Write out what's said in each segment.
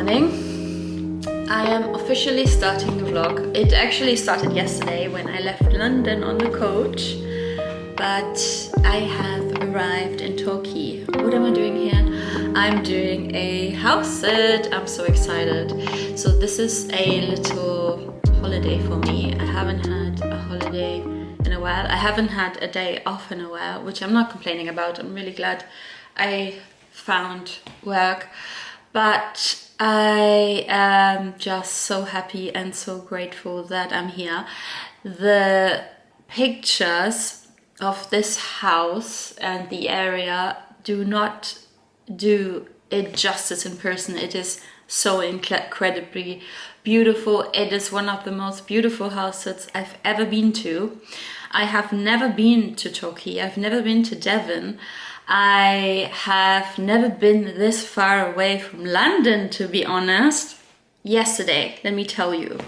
morning. I am officially starting the vlog. It actually started yesterday when I left London on the coach, but I have arrived in Torquay. What am I doing here? I'm doing a house sit. I'm so excited. So this is a little holiday for me. I haven't had a holiday in a while. I haven't had a day off in a while, which I'm not complaining about. I'm really glad I found work. But I am just so happy and so grateful that I'm here. The pictures of this house and the area do not do it justice in person. It is so incredibly beautiful. It is one of the most beautiful houses I've ever been to. I have never been to Torquay. I've never been to Devon. I have never been this far away from London, to be honest. Yesterday, let me tell you.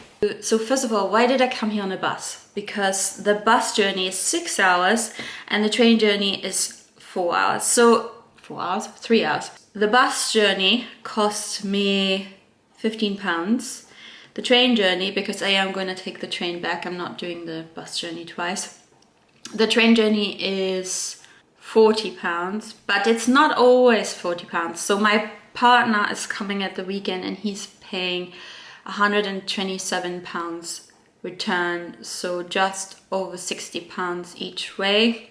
So first of all, why did I come here on a bus? Because the bus journey is 6 hours and the train journey is 4 hours. So 4 hours? 3 hours. The bus journey cost me £15. The train journey, because I am going to take the train back, I'm not doing the bus journey twice. The train journey is £40, but it's not always £40. So my partner is coming at the weekend and he's paying £127 return, so just over £60 each way.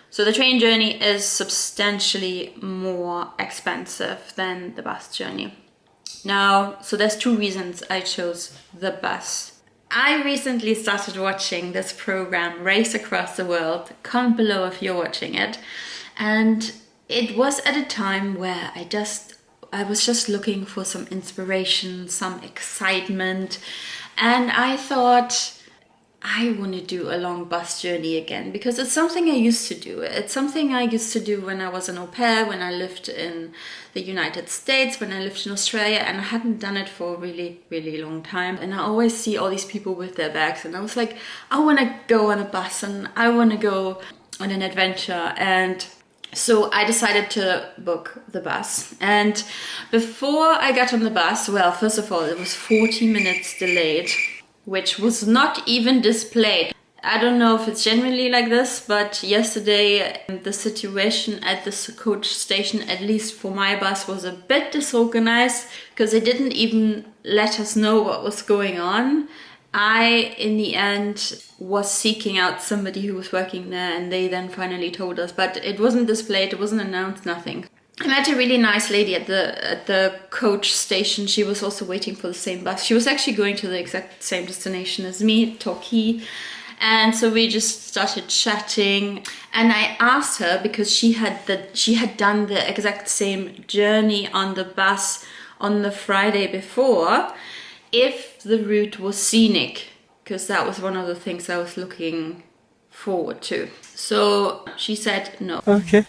So the train journey is substantially more expensive than the bus journey. Now, so there's two reasons I chose the bus. I recently started watching this program, Race Across the World. Comment below if you're watching it. And it was at a time where I was just looking for some inspiration, some excitement. And I thought, I want to do a long bus journey again because it's something I used to do. It's something I used to do when I was an au pair, when I lived in the United States, when I lived in Australia, and I hadn't done it for a really, really long time. And I always see all these people with their bags and I was like, I want to go on a bus and I want to go on an adventure. And so I decided to book the bus. And before I got on the bus, well, first of all, it was 40 minutes delayed, which was not even displayed. I don't know if it's generally like this, but yesterday the situation at the coach station, at least for my bus, was a bit disorganized because they didn't even let us know what was going on. I, in the end, was seeking out somebody who was working there and they then finally told us, but it wasn't displayed, it wasn't announced, nothing. I met a really nice lady at the coach station. She was also waiting for the same bus. She was actually going to the exact same destination as me, Torquay. And so we just started chatting. And I asked her, because she had done the exact same journey on the bus on the Friday before, if the route was scenic, because that was one of the things I was looking forward to. So she said no. Okay.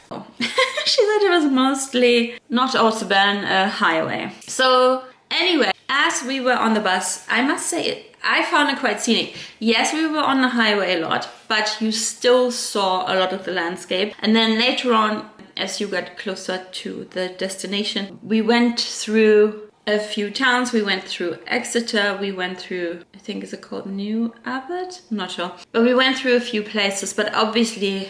She said it was mostly not autobahn, a highway. So anyway, as we were on the bus, I must say I found it quite scenic. Yes, we were on the highway a lot, but you still saw a lot of the landscape. And then later on, as you got closer to the destination, we went through a few towns. We went through Exeter, we went through, I think, is it called New Abbot? I'm not sure. But we went through a few places, but obviously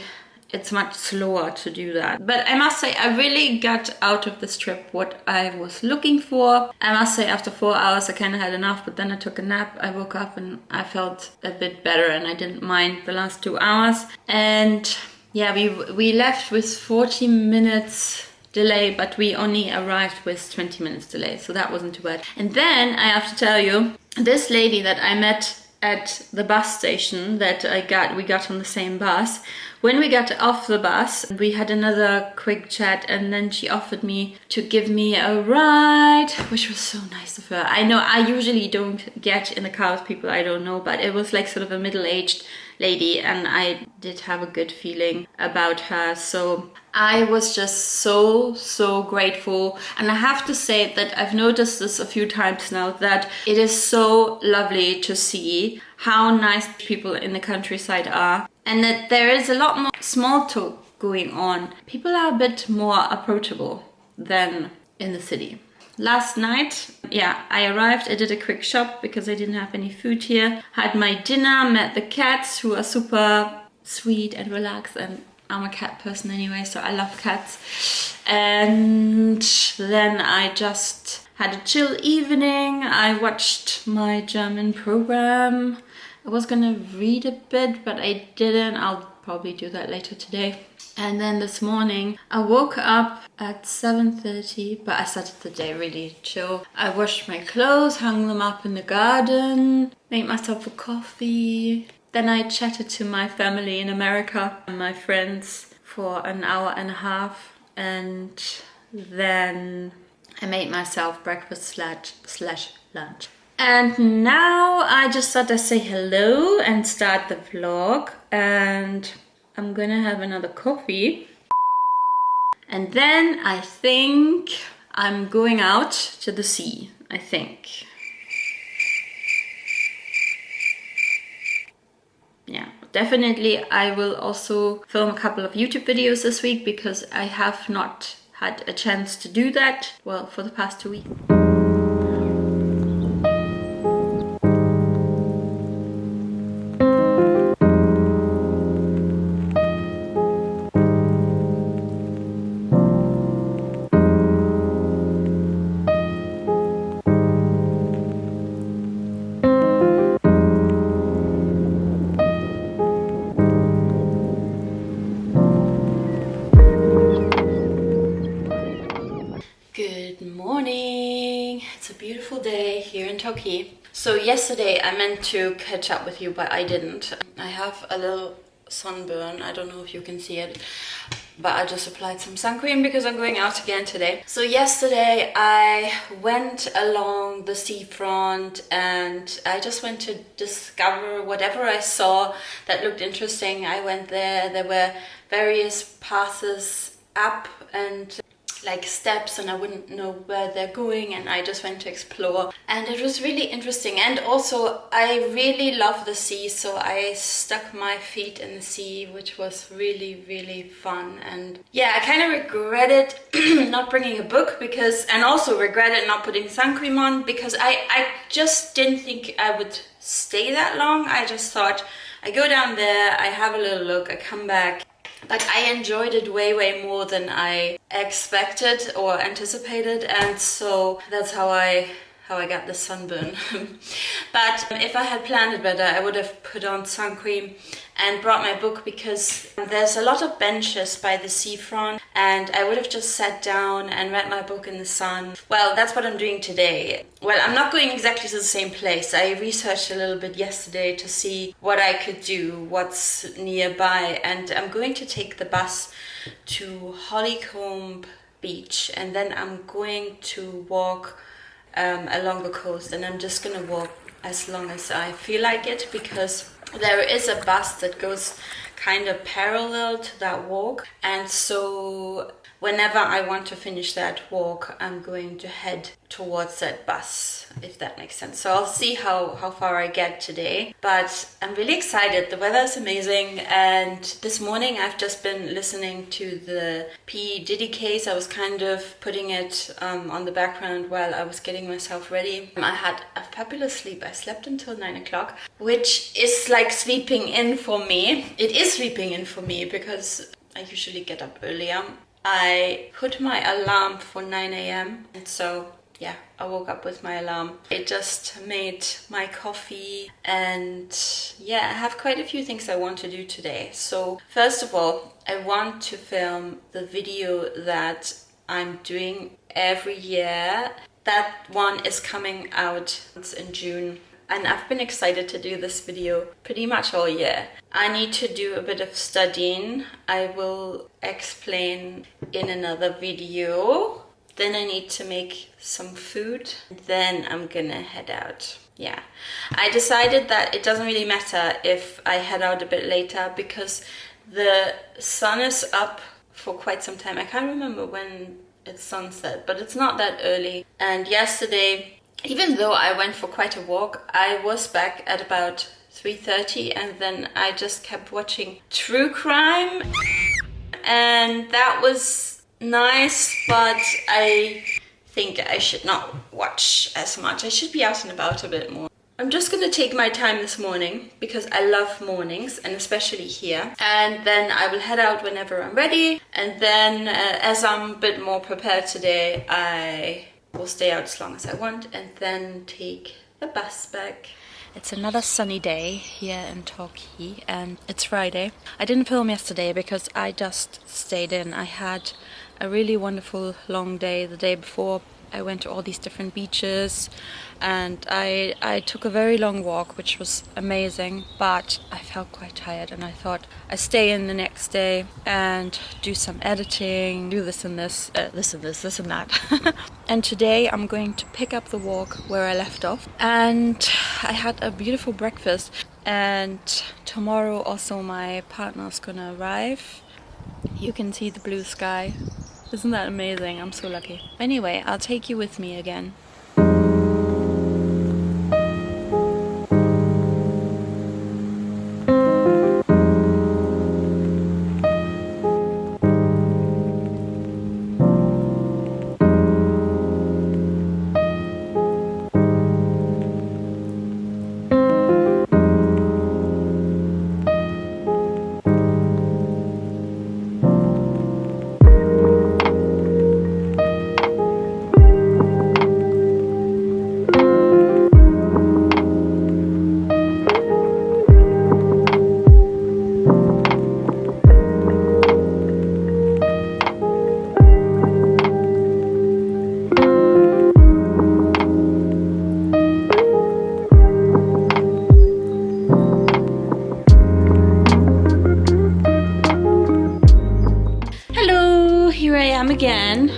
it's much slower to do that. But I must say, I really got out of this trip what I was looking for. I must say, after 4 hours, I kind of had enough, but then I took a nap. I woke up and I felt a bit better and I didn't mind the last 2 hours. And yeah, we left with 40 minutes delay, but we only arrived with 20 minutes delay, so that wasn't too bad. And then I have to tell you, this lady that I met at the bus station we got on the same bus. When we got off the bus, we had another quick chat and then she offered me to give me a ride, which was so nice of her. I know I usually don't get in the car with people I don't know, but it was like sort of a middle-aged lady and I did have a good feeling about her. So I was just so grateful. And I have to say that I've noticed this a few times now, that it is so lovely to see how nice people in the countryside are, and that there is a lot more small talk going on. People are a bit more approachable than in the city. last night, yeah, I arrived, I did a quick shop because I didn't have any food here. Had my dinner, met the cats who are super sweet and relaxed, and I'm a cat person anyway, so I love cats. And then I just had a chill evening. I watched my German program. I was gonna read a bit, but I didn't. I'll probably do that later today. And then this morning I woke up at 7:30, but I started the day really chill. I washed my clothes, hung them up in the garden, made myself a coffee. Then I chatted to my family in America and my friends for an hour and a half. And then I made myself breakfast slash lunch. And now I just thought I'd say hello and start the vlog. And I'm gonna have another coffee. And then I think I'm going out to the sea, I think. Yeah, definitely I will also film a couple of YouTube videos this week because I have not had a chance to do that, well, for the past 2 weeks. Good morning! It's a beautiful day here in Torquay. So yesterday I meant to catch up with you, but I didn't. I have a little sunburn. I don't know if you can see it, but I just applied some sun cream because I'm going out again today. So yesterday I went along the seafront and I just went to discover whatever I saw that looked interesting. I went there. There were various paths up and like steps, and I wouldn't know where they're going, and I just went to explore, and it was really interesting. And also I really love the sea, so I stuck my feet in the sea, which was really fun. And yeah, I kind of regretted not bringing a book because, and also regretted not putting sun cream on because I just didn't think I would stay that long. I just thought I go down there, I have a little look, I come back. But I enjoyed it way more than I expected or anticipated, and so that's how I got the sunburn. But if I had planned it better, I would have put on sun cream and brought my book because there's a lot of benches by the seafront, and I would have just sat down and read my book in the sun. Well, that's what I'm doing today. Well, I'm not going exactly to the same place. I researched a little bit yesterday to see what I could do, what's nearby, and I'm going to take the bus to Hollycombe Beach, and then I'm going to walk along the coast, and I'm just gonna walk as long as I feel like it because there is a bus that goes kind of parallel to that walk, and so whenever I want to finish that walk, I'm going to head towards that bus, if that makes sense. So I'll see how far I get today, but I'm really excited. The weather is amazing, and this morning I've just been listening to the P. Diddy case. I was kind of putting it on the background while I was getting myself ready. I had a fabulous sleep. I slept until 9 o'clock, which is like sleeping in for me. It is sleeping in for me because I usually get up earlier. I put my alarm for 9 a.m. and so yeah, I woke up with my alarm. I just made my coffee, and yeah, I have quite a few things I want to do today. So first of all, I want to film the video that I'm doing every year. That one is coming out in June. And I've been excited to do this video pretty much all year. I need to do a bit of studying. I will explain in another video. Then I need to make some food. Then I'm gonna head out. Yeah, I decided that it doesn't really matter if I head out a bit later because the sun is up for quite some time. I can't remember when it's sunset, but it's not that early. And yesterday, even though I went for quite a walk, I was back at about 3:30, and then I just kept watching true crime, and that was nice, but I think I should not watch as much. I should be out and about a bit more. I'm just gonna take my time this morning because I love mornings, and especially here. And then I will head out whenever I'm ready. And then as I'm a bit more prepared today, I will stay out as long as I want and then take the bus back. It's another sunny day here in Torquay and it's Friday. I didn't film yesterday because I just stayed in. I had a really wonderful long day the day before. I went to all these different beaches and I took a very long walk, which was amazing, but I felt quite tired and I thought I stay in the next day and do some editing, do this and this and that. And today I'm going to pick up the walk where I left off, and I had a beautiful breakfast, and tomorrow also my partner's gonna arrive. You can see the blue sky. Isn't that amazing? I'm so lucky. Anyway, I'll take you with me again. Again,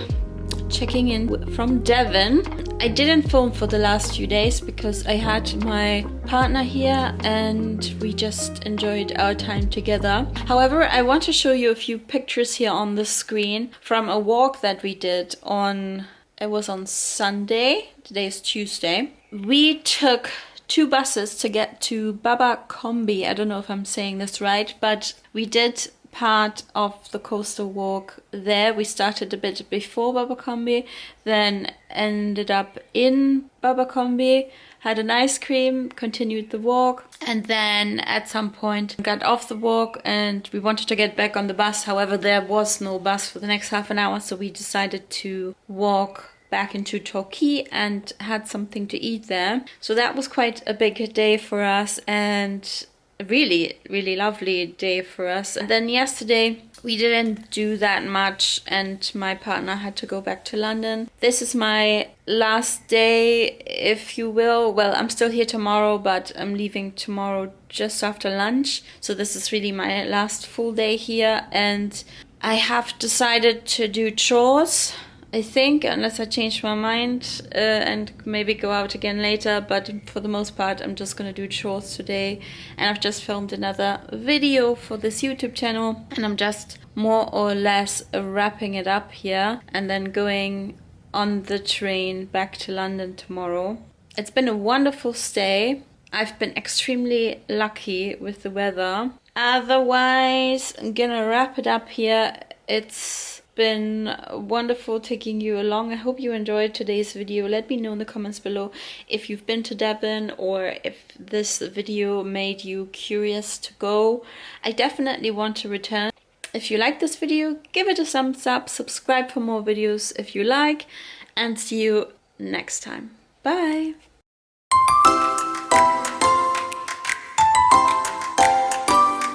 checking in from Devon. I didn't film for the last few days because I had my partner here and we just enjoyed our time together. However, I want to show you a few pictures here on the screen from a walk that we did it was on Sunday. Today is Tuesday. We took 2 buses to get to Combi. I don't know if I'm saying this right, but we did part of the coastal walk there. We started a bit before Combi, then ended up in Combi, had an ice cream, continued the walk, and then at some point got off the walk and we wanted to get back on the bus. However, there was no bus for the next half an hour, so we decided to walk back into Torquay and had something to eat there. So that was quite a big day for us and a really lovely day for us. And then yesterday we didn't do that much and my partner had to go back to London. This is my last day, if you will. Well, I'm still here tomorrow, but I'm leaving tomorrow just after lunch. So this is really my last full day here, and I have decided to do chores, I think, unless I change my mind and maybe go out again later. But for the most part, I'm just gonna do chores today. And I've just filmed another video for this YouTube channel. And I'm just more or less wrapping it up here and then going on the train back to London tomorrow. It's been a wonderful stay. I've been extremely lucky with the weather. Otherwise, I'm gonna wrap it up here. It's been wonderful taking you along. I hope you enjoyed today's video. Let me know in the comments below if you've been to Devon or if this video made you curious to go. I definitely want to return. If you like this video, give it a thumbs up, subscribe for more videos if you like, and see you next time. Bye!